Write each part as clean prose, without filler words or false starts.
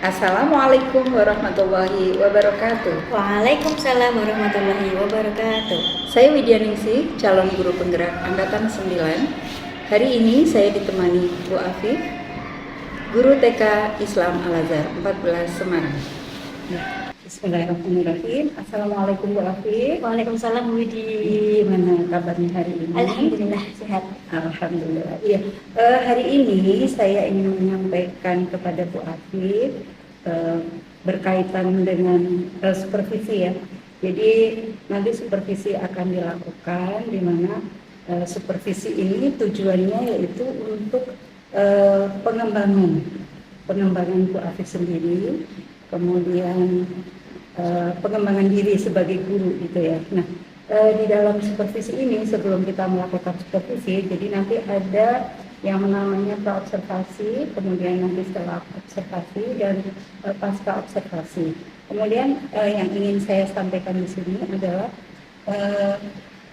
Assalamualaikum warahmatullahi wabarakatuh. Waalaikumsalam warahmatullahi wabarakatuh. Saya Widyaningsih, calon guru penggerak Angkatan 9. Hari ini saya ditemani Bu Afif, guru TK Islam Al-Azhar 14 Semarang. Bismillahirrahmanirrahim. Assalamualaikum Bu Afif. Waalaikumsalam Bu Widi. Gimana kabarnya hari ini? Alhamdulillah sehat. Alhamdulillah. Iya. Hari ini saya ingin menyampaikan kepada Bu Afif berkaitan dengan supervisi ya. Jadi nanti supervisi akan dilakukan, di mana supervisi ini tujuannya yaitu untuk pengembangan Bu Afif sendiri, kemudian pengembangan diri sebagai guru gitu ya. Nah, di dalam supervisi ini sebelum kita melakukan supervisi, jadi nanti ada yang namanya praobservasi, kemudian nanti setelah observasi dan pasca observasi. Kemudian yang ingin saya sampaikan di sini adalah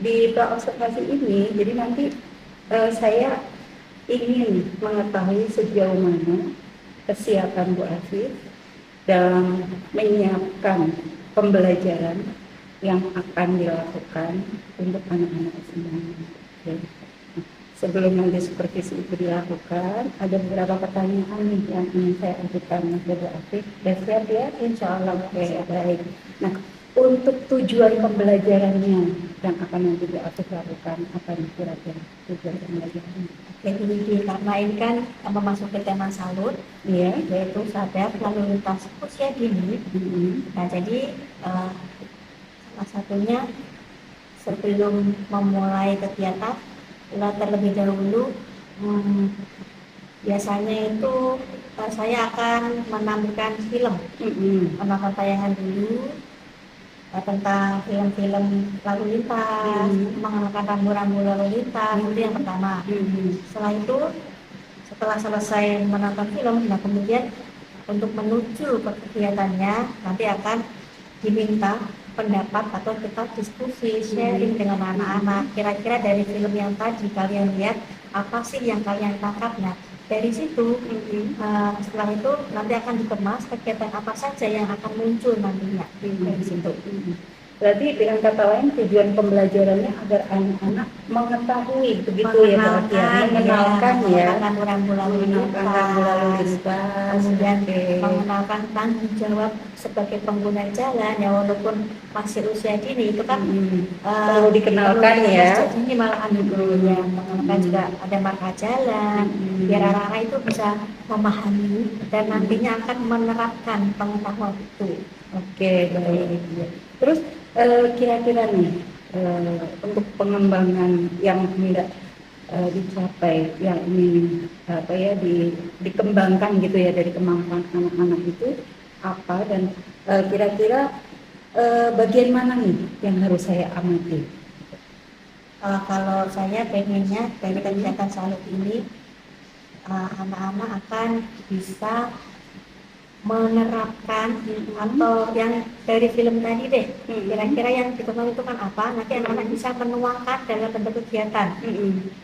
di praobservasi ini, jadi nanti saya ingin mengetahui sejauh mana kesiapan Bu Afif dalam menyiapkan pembelajaran yang akan dilakukan untuk anak-anak semuanya. Sebelum nanti supervisi itu dilakukan, ada beberapa pertanyaan nih yang ingin saya ajukan ke Bu Afif. Sudah siap ya? Insya Allah. Oke, baik. Nah, untuk tujuan pembelajarannya yang akan nanti Bu Afif lakukan, apa nih kira-kira tujuan pembelajarannya? Jadi karena ini kan memasuki tema salut, Iya. yaitu sadar lalu lintas usia dini. Nah, jadi salah satunya sebelum memulai kegiatan, terlebih dahulu biasanya itu saya akan menampilkan film, menonton tayangan dulu tentang film-film lalu lintas, mengenalkan rambu-rambu lalu lintas, itu yang pertama. Setelah itu, setelah selesai menonton film, nah kemudian untuk menuju ke kegiatannya nanti akan diminta pendapat atau kita diskusi, sharing dengan anak-anak. Kira-kira dari film yang tadi kalian lihat apa sih yang kalian tangkap? Nah, dari situ setelah itu nanti akan dikemas kegiatan apa saja yang akan muncul nantinya dari situ. Berarti dengan kata lain tujuan pembelajarannya agar anak-anak mengetahui begitu ya berarti ya, mengenalkan rambu-rambu lalu lintas, kemudian mengenalkan tanggung jawab sebagai pengguna jalan ya, walaupun masih usia dini itu kan perlu dikenalkan ya. Ini malahan dulu ya, mengenalkan juga ada marka jalan biar anak-anak itu bisa memahami dan nantinya akan menerapkan pengetahuan itu. Oke, baik. Terus kira-kira nih untuk pengembangan yang hendak dicapai, yang ingin dikembangkan gitu ya dari kemampuan anak-anak itu apa, dan kira-kira bagian mana nih yang harus saya amati? Kalau saya pengennya dari kegiatan salut ini anak-anak akan bisa menerapkan atau yang dari film tadi deh, kira-kira yang ditonton itu kan apa, nanti anak-anak bisa menuangkan dalam bentuk kegiatan.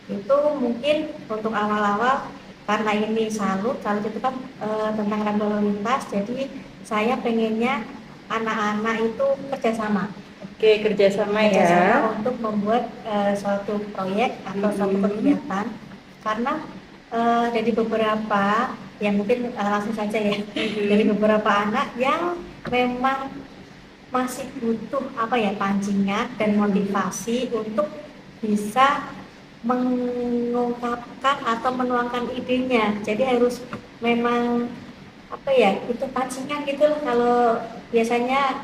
Itu mungkin untuk awal-awal karena ini salut itu kan tentang rambu lalu lintas, jadi saya pengennya anak-anak itu kerjasama. Oke, kerjasama ya untuk membuat suatu proyek atau suatu kegiatan, karena dari beberapa yang mungkin langsung saja ya, dari beberapa anak yang memang masih butuh pancingan dan motivasi untuk bisa mengungkapkan atau menuangkan idenya. Jadi harus memang itu pancingan gitu loh. Kalau biasanya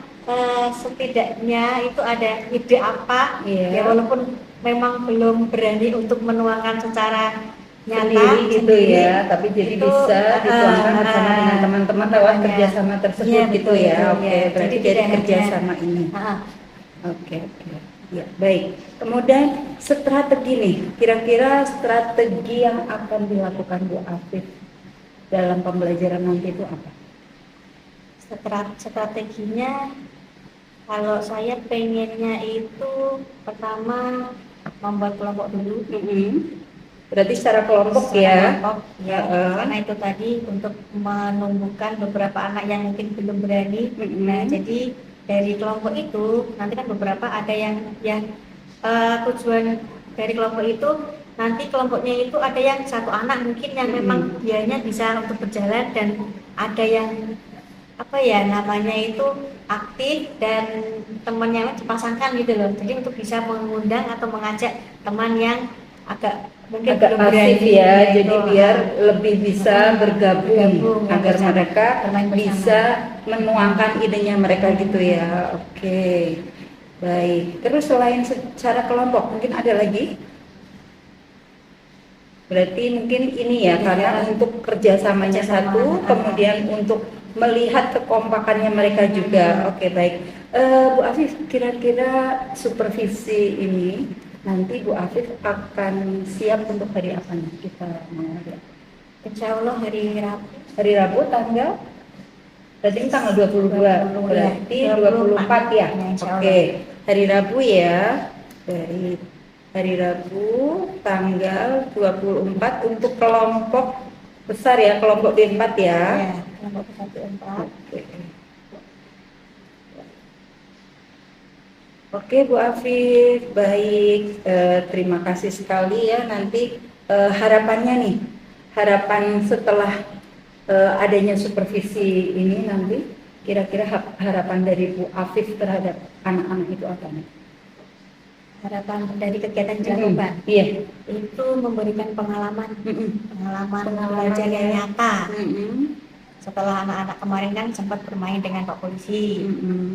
setidaknya itu ada ide apa, ya walaupun memang belum berani untuk menuangkan secara nyata gitu ya, tapi jadi itu, bisa dituangkan bersama dengan teman-teman lewat kerjasama tersebut gitu ya. Oke, berarti dari kerjasama ini. Oke. Ya, baik. Kemudian strategi nih, kira-kira strategi yang akan dilakukan Bu Afif dalam pembelajaran nanti itu apa? Strateginya, kalau saya pengennya itu pertama membuat kelompok dulu. Berarti secara kelompok secara ya. kelompok, ya. Karena itu tadi untuk menumbuhkan beberapa anak yang mungkin belum berani. Nah, jadi dari kelompok itu nanti kan beberapa ada yang tujuan dari kelompok itu nanti kelompoknya itu ada yang satu anak mungkin yang memang dianya bisa untuk berjalan, dan ada yang apa ya namanya itu aktif dan temannya dipasangkan gitu loh. Jadi untuk bisa mengundang atau mengajak teman yang agak mungkin agak belum pasif berani, ya, jadi itu, biar lebih bisa bergabung agar bersama, mereka bermain bersama. bisa menuangkan idenya mereka gitu ya. Oke, baik. Terus selain secara kelompok mungkin ada lagi? Berarti mungkin ini ya, karena untuk kerjasamanya satu, kemudian untuk melihat kekompakannya mereka juga. Oke, baik. Bu Afif, kira-kira supervisi ini nanti Bu Afif akan siap untuk hari apa nih kita menghadapi? Insya Allah hari Rabu. Hari Rabu tanggal? Berarti ini tanggal 22, berarti 24 ya? Oke, hari Rabu ya. Dari hari Rabu tanggal 24 untuk kelompok besar ya, kelompok D4 ya. Ya, kelompok besar D4. Oke Bu Afif, baik, terima kasih sekali ya. Nanti harapannya nih, harapan setelah adanya supervisi ini nanti, kira-kira harapan dari Bu Afif terhadap anak-anak itu apa nih? Harapan dari kegiatan dilakukan iya, itu memberikan pengalaman belajar yang nyata. Setelah anak-anak kemarin kan sempat bermain dengan Pak Polisi.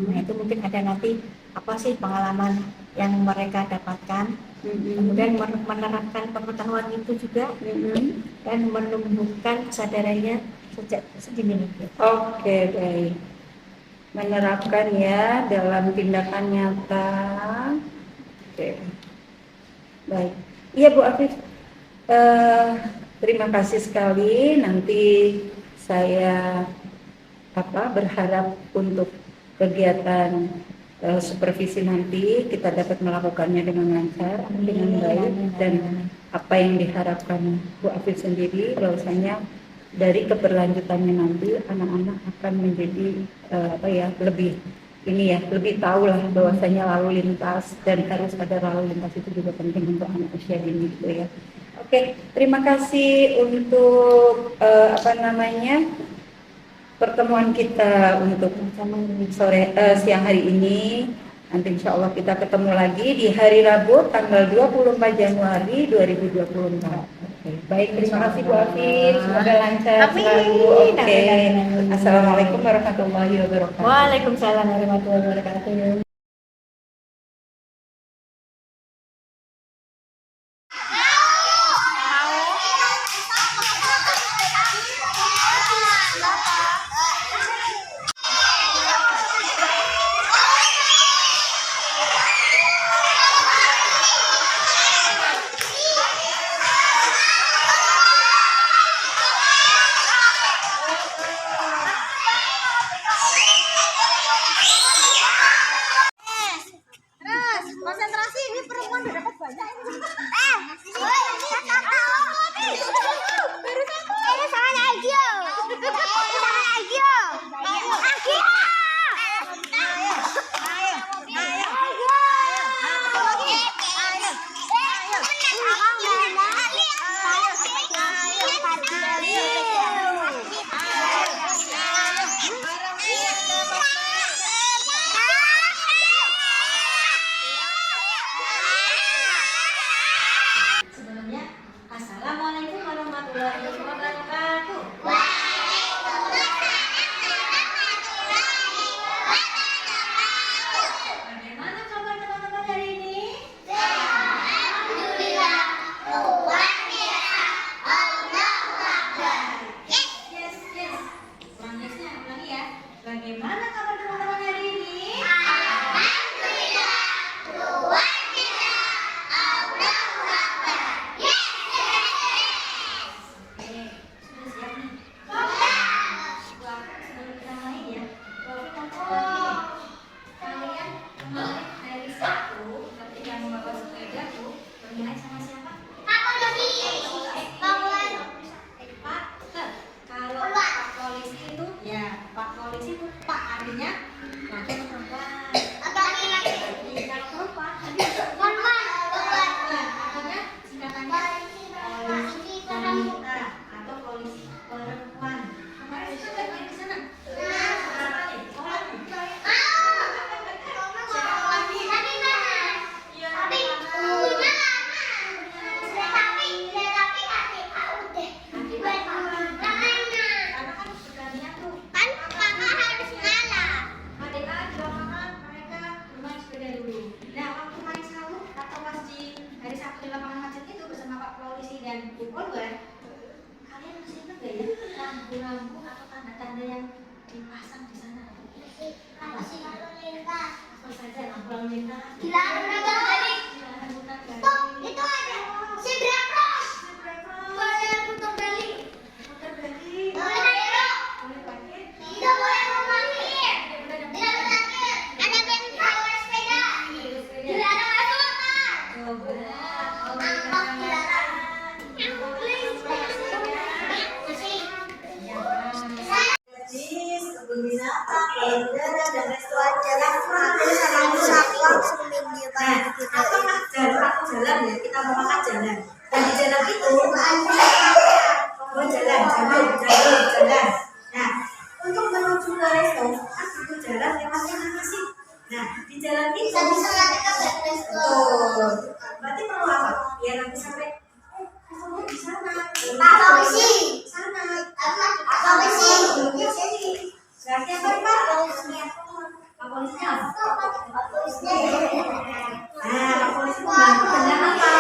Nah, itu mungkin ada nanti apa sih pengalaman yang mereka dapatkan, kemudian menerapkan pengetahuan itu juga, dan menumbuhkan kesadarannya sejak sedini. Oke, baik. Menerapkan ya dalam tindakan nyata. Oke, baik. Iya Bu Afif, terima kasih sekali. Nanti saya berharap untuk kegiatan supervisi nanti kita dapat melakukannya dengan lancar, dengan baik, dan apa yang diharapkan Bu Afif sendiri, bahwasanya dari keberlanjutannya nanti anak-anak akan menjadi lebih tahu lah bahwasanya lalu lintas, dan harus ada lalu lintas itu juga penting untuk anak usia dini gitu ya. Oke, terima kasih untuk pertemuan kita untuk siang hari ini. Nanti insya Allah kita ketemu lagi di hari Rabu tanggal 24 Januari 2024. Oke, baik, terima kasih Bu Afif, semoga lancar selalu. Oke, assalamualaikum warahmatullahi wabarakatuh. Waalaikumsalam warahmatullahi wabarakatuh. Konsentrasi, ini perempuan udah dapat banyak ini. Assalamualaikum warahmatullahi wabarakatuh. Bagaimana kabar teman-teman hari ini? Alhamdulillah, luar biasa. Allahu Akbar. Yes. Ulang yesnya, ulangi ya. Bagaimana kabar teman-teman hari ini? Alhamdulillah, luar biasa. Allahu Akbar. Oke, sudah siap nih. Sebelum kita mulai ya, kalian kemarin dari 1 ketika membawa sepeda tuh bermain sama siapa? Pak Polisi. Pak polisi itu Pak artinya laki atau perempuan. Atau laki-laki. Kalau perempuan artinya singkatannya polisi wanita atau polisi perempuan. Kemarin itu kan main di sana. Berapa nih? Dan Polwer, kalian masih ingat gak ya rambu-rambu atau tanda-tanda yang dipasang di sana? Apa sih? Apa saja lampu lalu lintas? Dilarang nabrak garis. Dilarang putar garis. Stop, itu ada. Zebra cross. Zebra cross. Boleh putar balik. Putar balik. Boleh belok. Boleh parkir. Tidak boleh memarkir. Tidak boleh Tidak parkir. Ada band power sepeda. Dilarang masuk motor. Coba. Angkot dilarang. Kebun binatang, balon udara, dan restoran jalan apakah jalan ya? Kita mau makan jalan. Dan di jalan itu jalan. Nah, untuk menuju ke resto, kan butuh jalan lewatnya mana sih? Nah, di jalan itu Bisa nanti ke resto. betul. Berarti perlu apa? Biar nanti sampai ketemu di sana. Apa besi? Sana. Apa besi? Di sini. Berarti apa Pak? Pak polisinya apa? Nah, Pak polisi membantu dengan apa?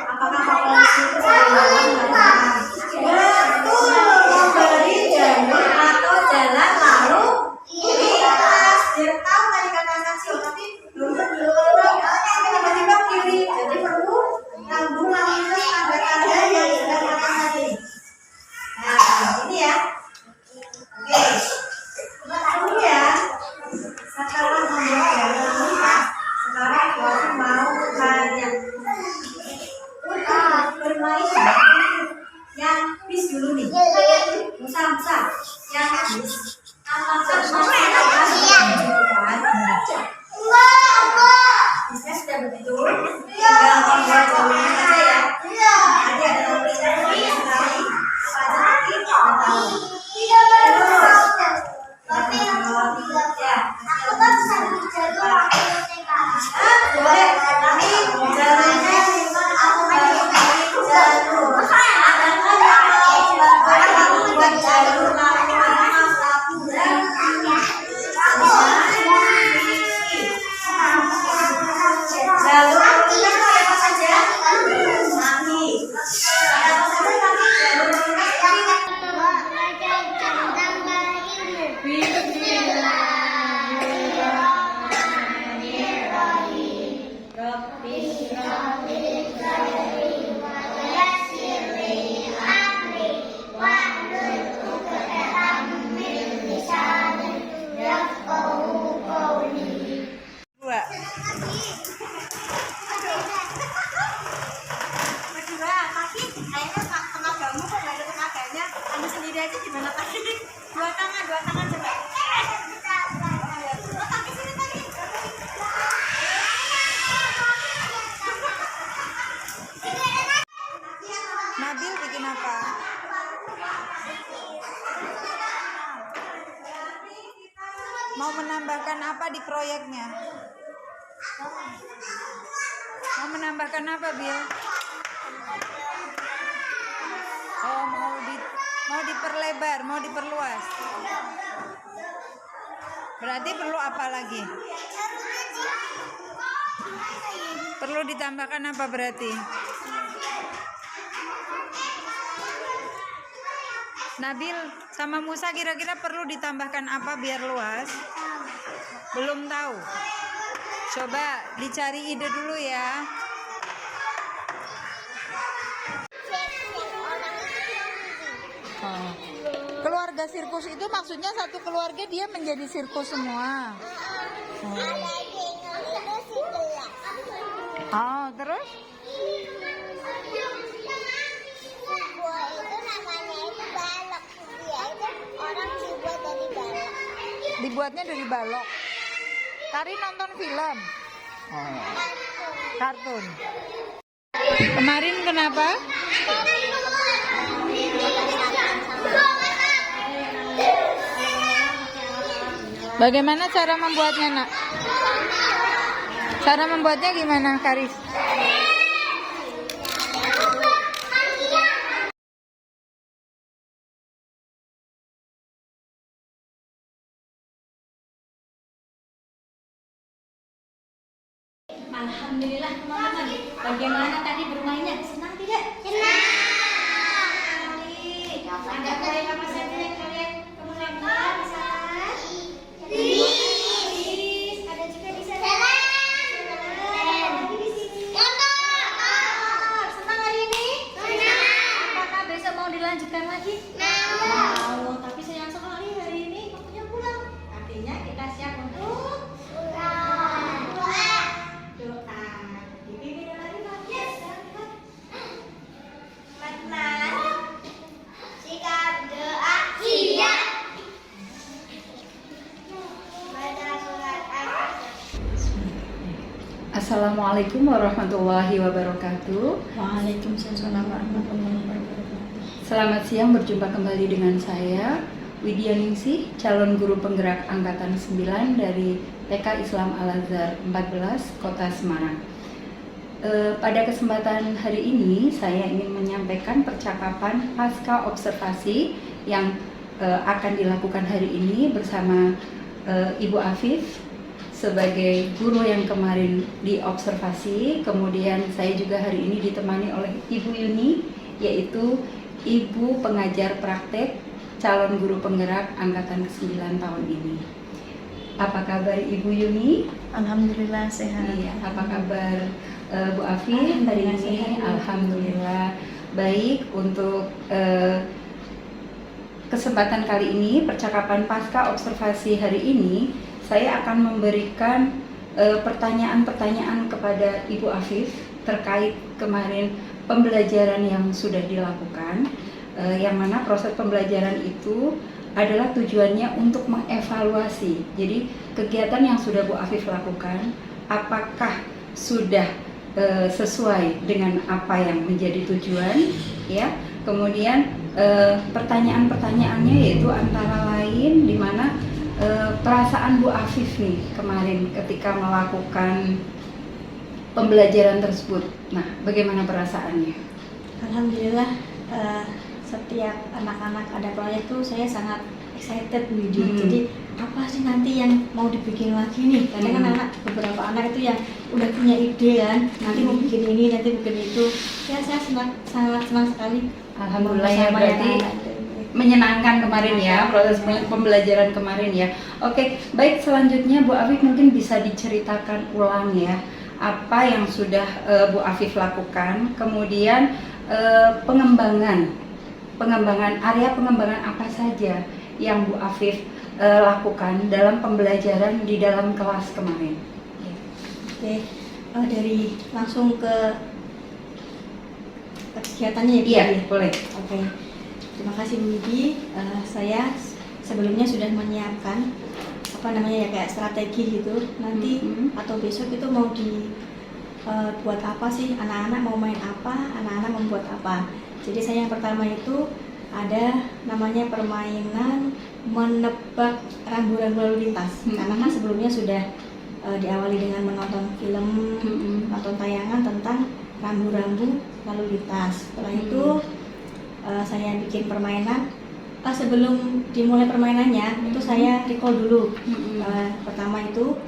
Apakah Pak polisi itu berlawan dengan betul memberi jalur atau jalan lalu lintas? Dia tahu tadi kata Nasio, tapi belum tiba-tiba kiri. Jadi perlu rambu lalu lintas tanda-tanda yang sudah dikatakan tadi. Nah, ini ya. Oke. Kemudian setelah membuat jalan lintas, sekarang kita mau tanya bermain yang bis dulu nih. Musa yang bis. Apakah bisnya sudah begitu? Tinggal membuat jalan saja ya. Tadi ada lalu lintas yang sekali. Apa aja tadi? Nggak tahu. Boleh, tapi jalannya aku jalur. Adakah yang mau buat jalur lalu lintas jalur lalu lintas ada apa saja? Mami. Ada apa saja tadi jalur lalu lintas? Dua tangan coba. Nabil bikin apa? Mau menambahkan apa di proyeknya? Mau menambahkan apa, Bil? Oh, mau diperlebar, mau diperluas. Berarti perlu apa lagi? Perlu ditambahkan apa berarti? Nabil sama Musa kira-kira perlu ditambahkan apa biar luas? Belum tahu. Coba dicari ide dulu ya. Oh. Keluarga sirkus itu maksudnya satu keluarga dia menjadi sirkus semua. Oh, terus? Itu namanya itu balok. Dia itu orang dibuat dari Dibuatnya dari balok. Kari nonton film. Oh. Kartun. Kemarin kenapa? Bagaimana cara membuatnya, Nak? Cara membuatnya gimana, Karis? Alhamdulillah teman-teman. Bagaimana tadi bermainnya? Senang tidak? Senang. Ada proyek apa saja yang kalian kemudian buat di sana? Tulis. Ada juga di sana. Lagi di sini. Motor. Senang hari ini? Senang. Apakah besok mau dilanjutkan lagi? Mau. Tapi sayang sekali hari ini waktunya pulang. Artinya kita siap untuk Assalamualaikum warahmatullahi wabarakatuh. Waalaikumsalam warahmatullahi wabarakatuh. Selamat siang, berjumpa kembali dengan saya Widya Ningsih, calon guru penggerak angkatan 9 dari TK Islam Al-Azhar 14 Kota Semarang. Pada kesempatan hari ini saya ingin menyampaikan percakapan pasca observasi yang akan dilakukan hari ini bersama Ibu Afif sebagai guru yang kemarin diobservasi. Kemudian saya juga hari ini ditemani oleh Ibu Yuni, yaitu Ibu pengajar praktek calon guru penggerak angkatan ke-9 tahun ini. Apa kabar Ibu Yuni? Alhamdulillah sehat. Iya, apa kabar Bu Afif hari ini? Sehat. Alhamdulillah baik. Untuk kesempatan kali ini, percakapan pasca observasi hari ini, saya akan memberikan pertanyaan-pertanyaan kepada Ibu Afif terkait kemarin pembelajaran yang sudah dilakukan, yang mana proses pembelajaran itu adalah tujuannya untuk mengevaluasi. Jadi kegiatan yang sudah Bu Afif lakukan, apakah sudah sesuai dengan apa yang menjadi tujuan, ya. Kemudian pertanyaan-pertanyaannya yaitu antara lain di mana perasaan Bu Afif nih kemarin ketika melakukan pembelajaran tersebut. Nah, bagaimana perasaannya? Alhamdulillah, setiap anak-anak ada proyek tuh saya sangat excited Widya. Jadi apa sih nanti yang mau dibikin lagi nih? Kadang kan beberapa anak itu yang udah punya ide kan, nanti mau bikin ini, nanti bikin itu. Ya saya sangat senang sekali. Alhamdulillah ya, berarti menyenangkan kemarin ya, proses pembelajaran kemarin ya. Oke, baik, selanjutnya Bu Afif mungkin bisa diceritakan ulang ya apa yang sudah Bu Afif lakukan, kemudian pengembangan area pengembangan apa saja yang Bu Afif lakukan dalam pembelajaran di dalam kelas kemarin. Oke, dari langsung ke kegiatannya ya Bu? Iya, boleh. Oke. Terima kasih Bu Widi. Saya sebelumnya sudah menyiapkan kayak strategi gitu. Nanti atau besok itu mau buat apa sih, anak-anak mau main apa, anak-anak membuat apa. Jadi saya yang pertama itu ada namanya permainan menebak rambu-rambu lalu lintas. Karena kan sebelumnya sudah diawali dengan menonton film, nonton tayangan tentang rambu-rambu lalu lintas. Setelah itu saya bikin permainan. Sebelum dimulai permainannya itu saya recall dulu. Pertama itu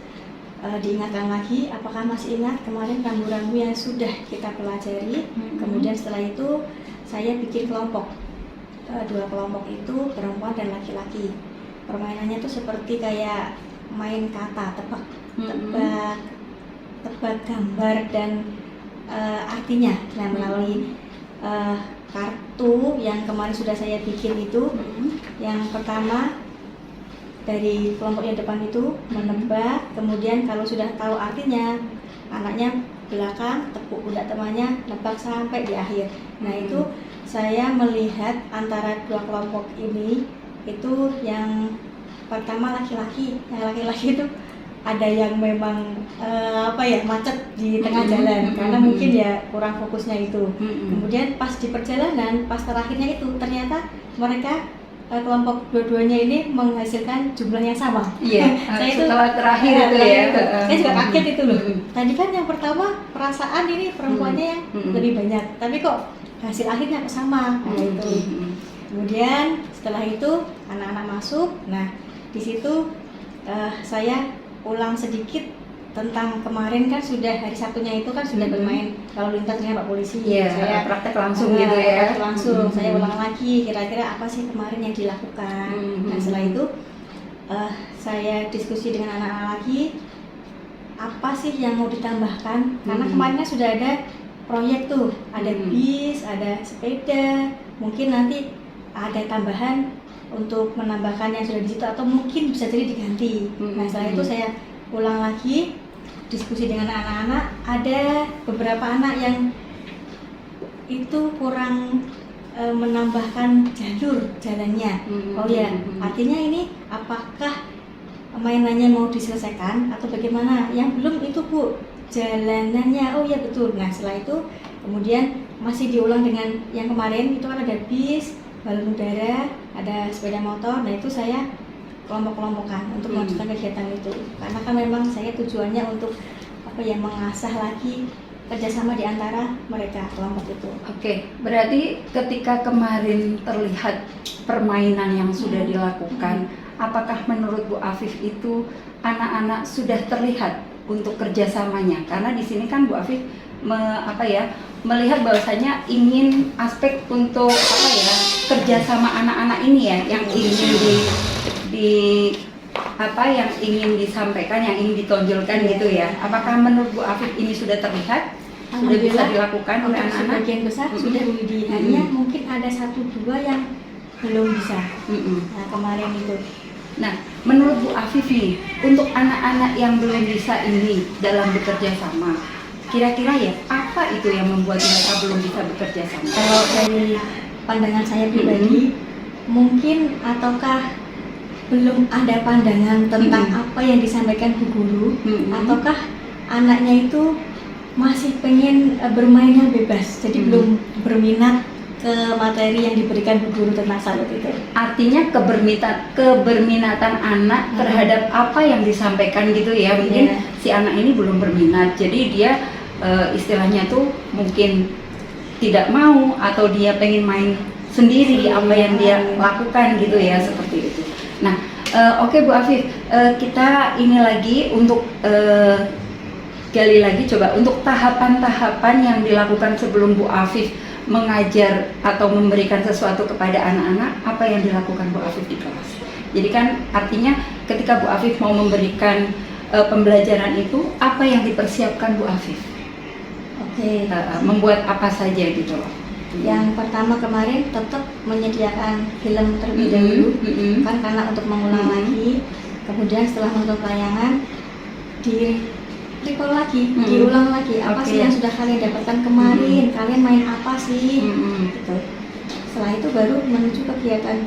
diingatkan lagi apakah masih ingat kemarin rambu-rambu yang sudah kita pelajari. Kemudian setelah itu saya bikin kelompok, 2 kelompok itu perempuan dan laki-laki. Permainannya itu seperti kayak main kata, tebak gambar dan artinya. Nah, melalui kartu yang kemarin sudah saya bikin itu, yang pertama dari kelompok yang depan itu menebak, kemudian kalau sudah tahu artinya anaknya belakang tepuk pundak temannya, nebak sampai di akhir. Nah itu saya melihat antara 2 kelompok ini itu yang pertama laki-laki, yang laki-laki itu ada yang memang macet di tengah jalan karena mungkin ya kurang fokusnya itu. Kemudian pas di perjalanan, pas terakhirnya itu ternyata mereka kelompok dua-duanya ini menghasilkan jumlah yang sama. Iya. Saya itu Setelah terakhir itu ya. saya juga kaget itu loh. Tadi kan yang pertama perasaan ini perempuannya yang lebih banyak, tapi kok hasil akhirnya sama. Nah, itu. Kemudian setelah itu anak-anak masuk. Nah, di situ saya ulang sedikit tentang kemarin kan sudah hari Sabtunya itu kan sudah bermain lalu lintas dengan Pak Polisi. Iya, Saya praktek langsung gitu ya. praktek langsung. Saya ulang lagi kira-kira apa sih kemarin yang dilakukan. Nah, setelah itu saya diskusi dengan anak-anak lagi apa sih yang mau ditambahkan karena kemarin kan sudah ada proyek tuh, ada bis, ada sepeda, mungkin nanti ada tambahan untuk menambahkan yang sudah di situ atau mungkin bisa jadi diganti. Nah, setelah itu saya ulang lagi diskusi dengan anak-anak. Ada beberapa anak yang itu kurang menambahkan jalur jalannya. Oh ya, artinya ini apakah mainannya mau diselesaikan atau bagaimana? Yang belum itu Bu, jalanannya. Oh ya betul. Nah, setelah itu kemudian masih diulang dengan yang kemarin itu kan ada bis, balon udara, ada sepeda motor. Nah, itu saya kelompok-kelompokan untuk melanjutkan kegiatan itu karena kan memang saya tujuannya untuk mengasah lagi kerjasama di antara mereka kelompok itu. Oke, berarti ketika kemarin terlihat permainan yang sudah dilakukan, apakah menurut Bu Afif itu anak-anak sudah terlihat untuk kerjasamanya? Karena di sini kan Bu Afif melihat bahwasanya ingin aspek untuk kerjasama anak-anak ini ya yang ingin yang ingin disampaikan, yang ingin ditonjolkan gitu ya. Apakah menurut Bu Afif ini sudah terlihat, sudah bisa dilakukan oleh anak-anak? Sebagian besar sudah Widi, hanya mungkin ada 1-2 yang belum bisa. Nah, kemarin itu. Nah, menurut Bu Afif nih, untuk anak-anak yang belum bisa ini dalam bekerja sama, kira-kira ya apa itu yang membuat mereka belum bisa bekerja sama? Kalau dari pandangan saya pribadi, mungkin ataukah belum ada pandangan tentang apa yang disampaikan Bu Guru, ataukah anaknya itu masih pengen bermainnya bebas, jadi belum berminat ke materi yang diberikan Bu Guru tentang salut itu. Artinya keberminatan anak terhadap apa yang disampaikan gitu ya. Mungkin si anak ini belum berminat, jadi dia istilahnya tuh mungkin tidak mau atau dia pengen main sendiri apa yang dia lakukan gitu ya, seperti itu. Nah, oke Bu Afif, kita ini lagi untuk gali lagi coba untuk tahapan-tahapan yang dilakukan sebelum Bu Afif mengajar atau memberikan sesuatu kepada anak-anak, apa yang dilakukan Bu Afif di kelas. Jadi kan artinya ketika Bu Afif mau memberikan pembelajaran itu, apa yang dipersiapkan Bu Afif? Oke. Membuat apa saja gitu loh. Yang pertama kemarin tetap menyediakan film terlebih dahulu, kan karena untuk mengulang lagi. Kemudian setelah menonton tayangan di recall lagi, diulang lagi apa sih yang sudah kalian dapatkan kemarin, kalian main apa sih, gitu. Setelah itu baru menuju kegiatan.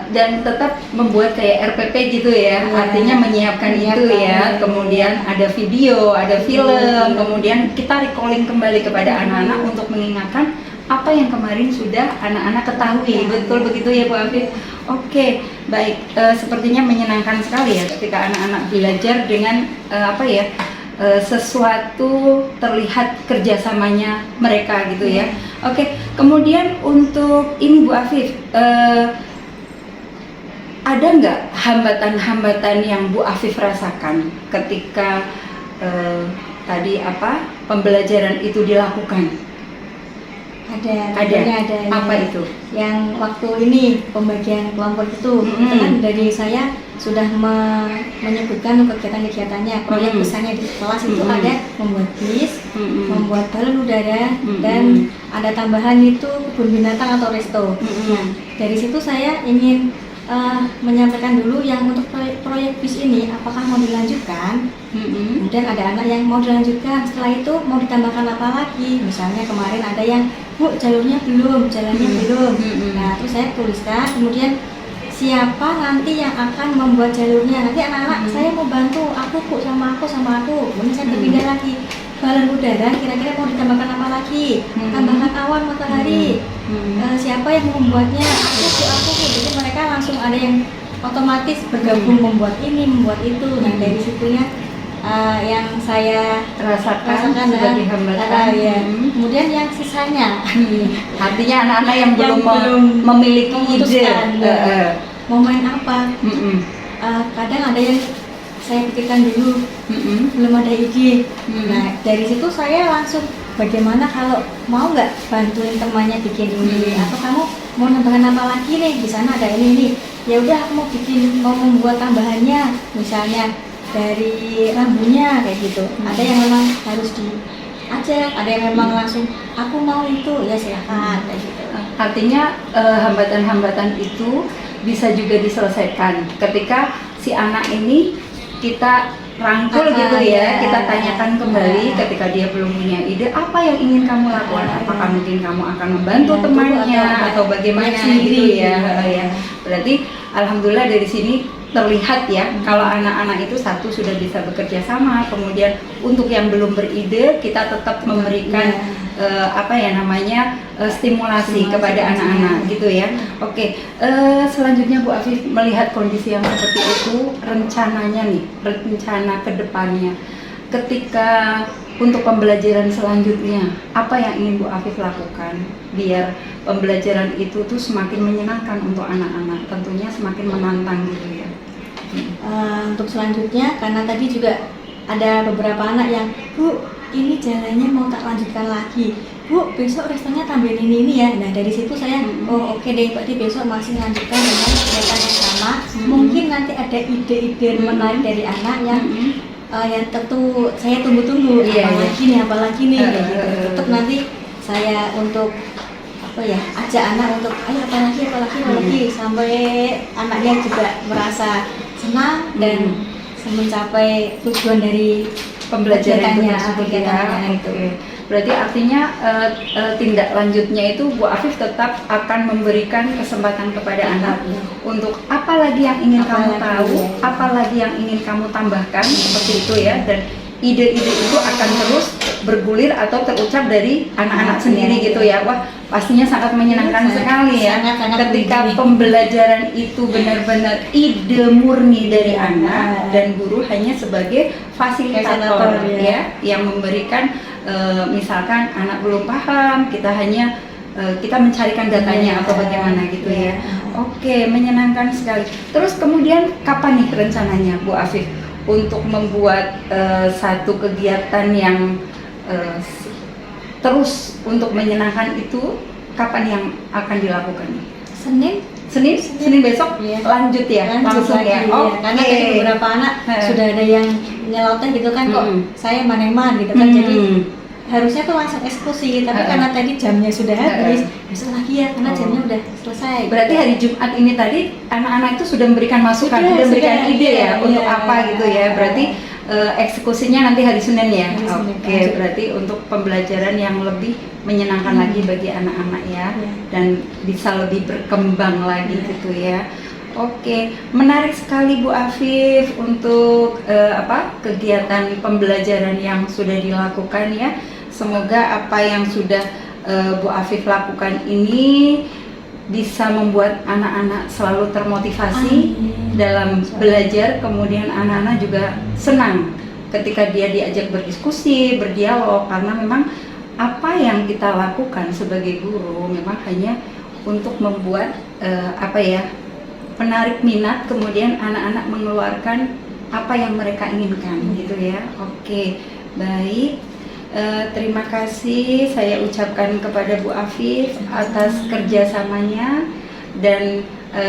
Dan tetap membuat kayak RPP gitu ya, artinya menyiapkan itu ya. Kemudian ada video, ada film, kemudian kita recalling kembali kepada anak-anak untuk mengingatkan apa yang kemarin sudah anak-anak ketahui. Betul begitu ya Bu Afif? Oke, baik. Sepertinya menyenangkan sekali ya ketika anak-anak belajar dengan sesuatu terlihat kerjasamanya mereka gitu ya. Oke, kemudian untuk ini Bu Afif, ada nggak hambatan-hambatan yang Bu Afif rasakan ketika pembelajaran itu dilakukan? Ada. Apa itu? Yang waktu ini pembagian kelompok itu kan dari saya sudah menyebutkan kegiatan-kegiatannya, proyek besarnya di kelas itu ada membuat bis, membuat balon udara, dan ada tambahan itu kebun binatang atau resto. Nah, dari situ saya ingin menyampaikan dulu yang untuk proyek bis ini apakah mau dilanjutkan. Kemudian ada anak yang mau dilanjutkan, setelah itu mau ditambahkan apa lagi, misalnya kemarin ada yang jalannya belum. Nah, terus saya tuliskan, kemudian siapa nanti yang akan membuat jalurnya. Nanti anak-anak saya mau bantu, aku kok sama aku. Kemudian saya berpindah lagi. Balon udara kira-kira mau ditambahkan apa lagi? Tambahkan awan matahari. Siapa yang membuatnya? Aku. Jadi mereka langsung ada yang otomatis bergabung membuat ini, membuat itu. Nah dari situnya yang saya rasakan sebagai hambatan. Ya. Kemudian yang sisanya, Artinya anak-anak yang belum memiliki ide mau main apa? Kadang ada yang saya pikirkan dulu, belum ada ide. Nah dari situ saya langsung, bagaimana kalau mau nggak bantuin temannya bikin ini, atau kamu mau nambahkan apa lagi nih, di sana ada ini. Ya udah, aku mau membuat tambahannya, misalnya dari rambunya kayak gitu. Ada yang memang harus diajak, ada yang memang langsung aku mau itu, ya silakan kayak gitu. Artinya hambatan-hambatan itu bisa juga diselesaikan ketika si anak ini kita rangkul gitu ya, kita tanyakan kembali ketika dia belum punya ide apa yang ingin kamu lakukan, apakah mungkin kamu akan membantu temannya atau bagaimana gitu ya. Berarti alhamdulillah dari sini terlihat ya kalau anak-anak itu satu sudah bisa bekerja sama, kemudian untuk yang belum beride kita tetap memberikan stimulasi kepada anak-anak gitu ya. Oke, selanjutnya Bu Afif melihat kondisi yang seperti itu, rencana ke depannya ketika untuk pembelajaran selanjutnya apa yang ingin Bu Afif lakukan biar pembelajaran itu tuh semakin menyenangkan untuk anak-anak, tentunya semakin menantang gitu ya. Untuk selanjutnya, karena tadi juga ada beberapa anak yang, Bu, ini jalannya mau tak lanjutkan lagi, Bu, besok restonya tambahin ini ya. Nah dari situ saya, oke deh, berarti besok masih lanjutkan dengan kegiatan yang sama. Mungkin nanti ada ide-ide menarik dari anak yang tentu saya tunggu-tunggu, apalagi nih kayak gitu. Tetap nanti saya untuk ajak anak untuk ayo apalagi sampai anaknya juga merasa senang dan mencapai tujuan dari pembelajarannya kegiatannya itu. Berarti artinya tindak lanjutnya itu Bu Afif tetap akan memberikan kesempatan kepada anak untuk apa lagi yang ingin kamu tahu, apa lagi yang ingin kamu tambahkan seperti itu ya, dan ide-ide itu akan terus bergulir atau terucap dari anak-anak sendiri gitu ya. Wah, pastinya sangat menyenangkan sekali ya ketika pembelajaran itu benar-benar ide murni dari anak dan guru hanya sebagai fasilitator ya yang memberikan misalkan anak belum paham, kita mencarikan datanya atau bagaimana gitu ya. Oke, menyenangkan sekali. Terus kemudian kapan nih rencananya Bu Afif untuk membuat satu kegiatan yang terus untuk menyenangkan itu, kapan yang akan dilakukan? Senin besok lanjut ya, langsung ya. Karena tadi beberapa anak sudah ada yang nyeloteh gitu kan, kok saya maneman gitu kan, jadi harusnya tuh langsung eksekusi, tapi karena tadi jamnya sudah habis, besok lagi ya karena jamnya udah selesai. Berarti hari Jumat ini tadi anak-anak itu sudah memberikan masukan, sudah memberikan ide ya untuk apa gitu ya. Berarti eksekusinya nanti hari Senin ya. Oke, berarti untuk pembelajaran yang lebih menyenangkan lagi bagi anak-anak ya, dan bisa lebih berkembang lagi gitu ya. Oke, menarik sekali Bu Afif untuk kegiatan pembelajaran yang sudah dilakukan ya. Semoga apa yang sudah Bu Afif lakukan ini bisa membuat anak-anak selalu termotivasi dalam belajar, kemudian anak-anak juga senang ketika dia diajak berdiskusi, berdialog, karena memang apa yang kita lakukan sebagai guru memang hanya untuk membuat menarik minat, kemudian anak-anak mengeluarkan apa yang mereka inginkan gitu ya. Oke, baik. Terima kasih saya ucapkan kepada Bu Afif atas kerjasamanya dan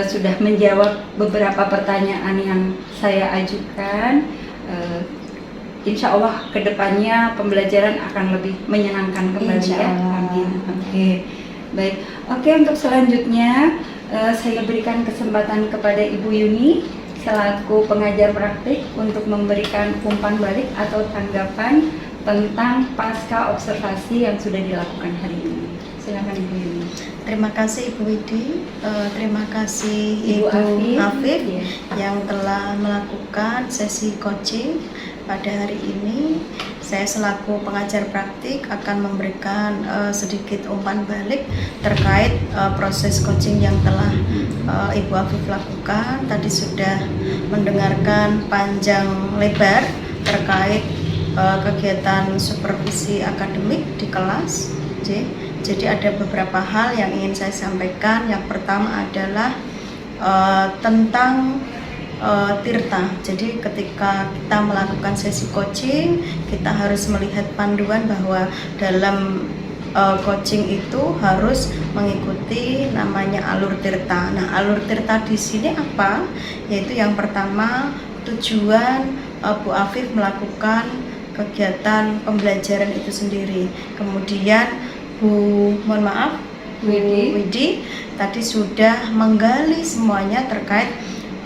sudah menjawab beberapa pertanyaan yang saya ajukan. Insya Allah kedepannya pembelajaran akan lebih menyenangkan kembali ya. Amin. Oke, baik. Oke, untuk selanjutnya saya berikan kesempatan kepada Ibu Yuni selaku pengajar praktik untuk memberikan umpan balik atau tanggapan tentang pasca observasi yang sudah dilakukan hari ini. Silakan Ibu Yuni. Terima kasih Ibu Widi, terima kasih Ibu Ibu Afif Iya. yang telah melakukan sesi coaching pada hari ini. Saya selaku pengajar praktik akan memberikan sedikit umpan balik terkait proses coaching yang telah Ibu Afif lakukan. Tadi sudah mendengarkan panjang lebar terkait kegiatan supervisi akademik di kelas. Jadi ada beberapa hal yang ingin saya sampaikan. Yang pertama adalah tentang tirta. Jadi ketika kita melakukan sesi coaching, kita harus melihat panduan bahwa dalam coaching itu harus mengikuti namanya alur tirta. Nah, alur tirta di sini apa? Yaitu yang pertama, tujuan Bu Afif melakukan kegiatan pembelajaran itu sendiri. Kemudian Bu Widi tadi sudah menggali semuanya terkait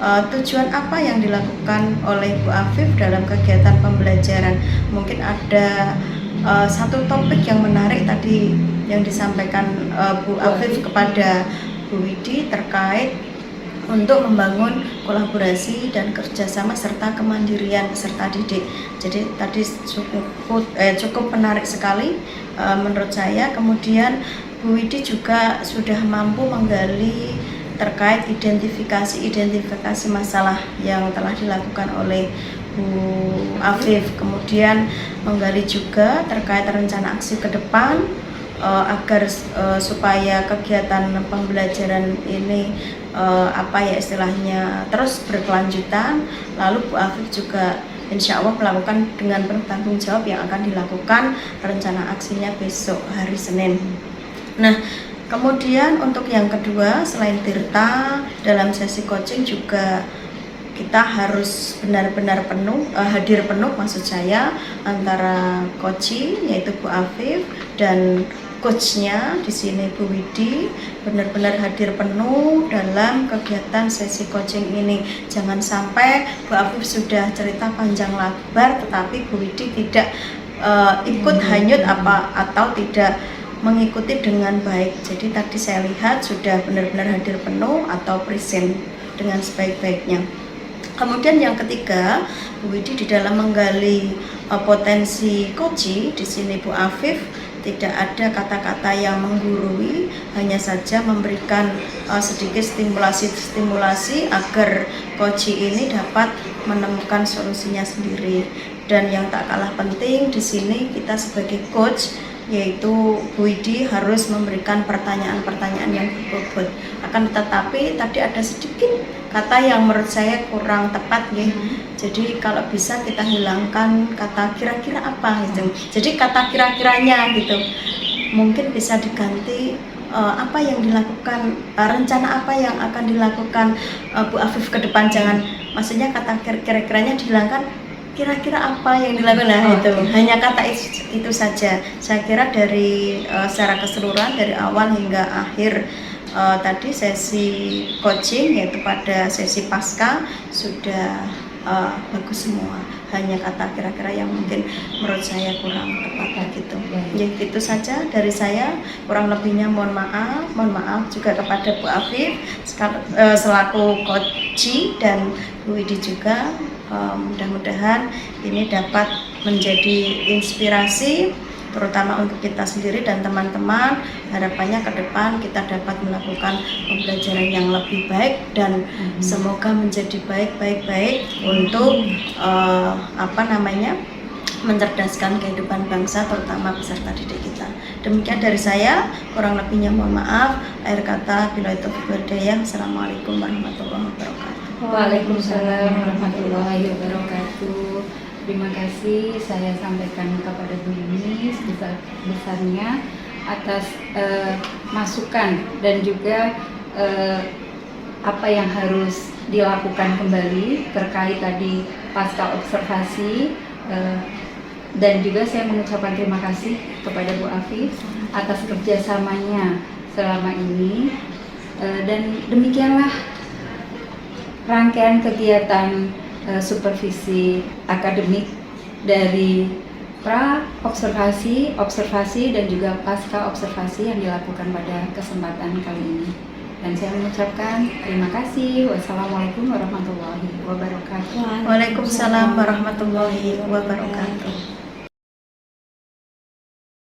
tujuan apa yang dilakukan oleh Bu Afif dalam kegiatan pembelajaran. Mungkin ada satu topik yang menarik tadi yang disampaikan Bu Afif kepada Bu Widi terkait untuk membangun kolaborasi dan kerjasama serta kemandirian peserta didik. Jadi tadi cukup menarik sekali menurut saya. Kemudian Bu Widi juga sudah mampu menggali terkait identifikasi masalah yang telah dilakukan oleh Bu Afif. Kemudian menggali juga terkait rencana aksi ke depan agar supaya kegiatan pembelajaran ini istilahnya terus berkelanjutan. Lalu Bu Afif juga insya Allah melakukan dengan penuh tanggung jawab yang akan dilakukan rencana aksinya besok hari Senin. Nah, kemudian untuk yang kedua, selain tirta, dalam sesi coaching juga kita harus benar-benar hadir penuh maksud saya antara coaching yaitu Bu Afif dan coachnya di sini Bu Widi benar-benar hadir penuh dalam kegiatan sesi coaching ini. Jangan sampai Bu Afif sudah cerita panjang lebar tetapi Bu Widi tidak ikut hanyut atau tidak mengikuti dengan baik. Jadi tadi saya lihat sudah benar-benar hadir penuh atau present dengan sebaik-baiknya. Kemudian yang ketiga, Bu Widi di dalam menggali potensi coaching di sini Bu Afif tidak ada kata-kata yang menggurui, hanya saja memberikan sedikit stimulasi agar coaching ini dapat menemukan solusinya sendiri. Dan yang tak kalah penting di sini kita sebagai coach yaitu Bu Widi harus memberikan pertanyaan-pertanyaan yang berbobot. Akan tetapi tadi ada sedikit kata yang menurut saya kurang tepat ya. Jadi kalau bisa kita hilangkan kata kira-kira apa gitu. Jadi kata kira-kiranya gitu. Mungkin bisa diganti apa yang dilakukan, rencana apa yang akan dilakukan Bu Afif ke depan. Jangan maksudnya kata kira-kiranya dihilangkan, kira-kira apa yang dilakukan. Nah itu hanya kata itu saja. Saya kira dari secara keseluruhan dari awal hingga akhir tadi sesi coaching yaitu pada sesi pasca sudah bagus semua. Hanya kata kira-kira yang mungkin menurut saya kurang tepat gitu. Ya gitu saja dari saya. Kurang lebihnya mohon maaf juga kepada Bu Afif selaku coach dan Bu Widi juga. Mudah-mudahan ini dapat menjadi inspirasi terutama untuk kita sendiri dan teman-teman. Harapannya ke depan kita dapat melakukan pembelajaran yang lebih baik dan semoga menjadi baik untuk mencerdaskan kehidupan bangsa terutama peserta didik kita. Demikian dari saya, kurang lebihnya mohon maaf. Akhir kata billahi taufiq wal hidayah. Assalamualaikum warahmatullahi wabarakatuh. Waalaikumsalam warahmatullahi wabarakatuh. Terima kasih saya sampaikan kepada Bu Yuni sebesar-besarnya atas masukan dan juga apa yang harus dilakukan kembali terkait tadi pasca observasi, dan juga saya mengucapkan terima kasih kepada Bu Afif atas kerjasamanya selama ini, dan demikianlah rangkaian kegiatan supervisi akademik dari pra observasi, observasi dan juga pasca observasi yang dilakukan pada kesempatan kali ini. Dan saya mengucapkan terima kasih. Wassalamualaikum warahmatullahi wabarakatuh. Waalaikumsalam warahmatullahi wabarakatuh.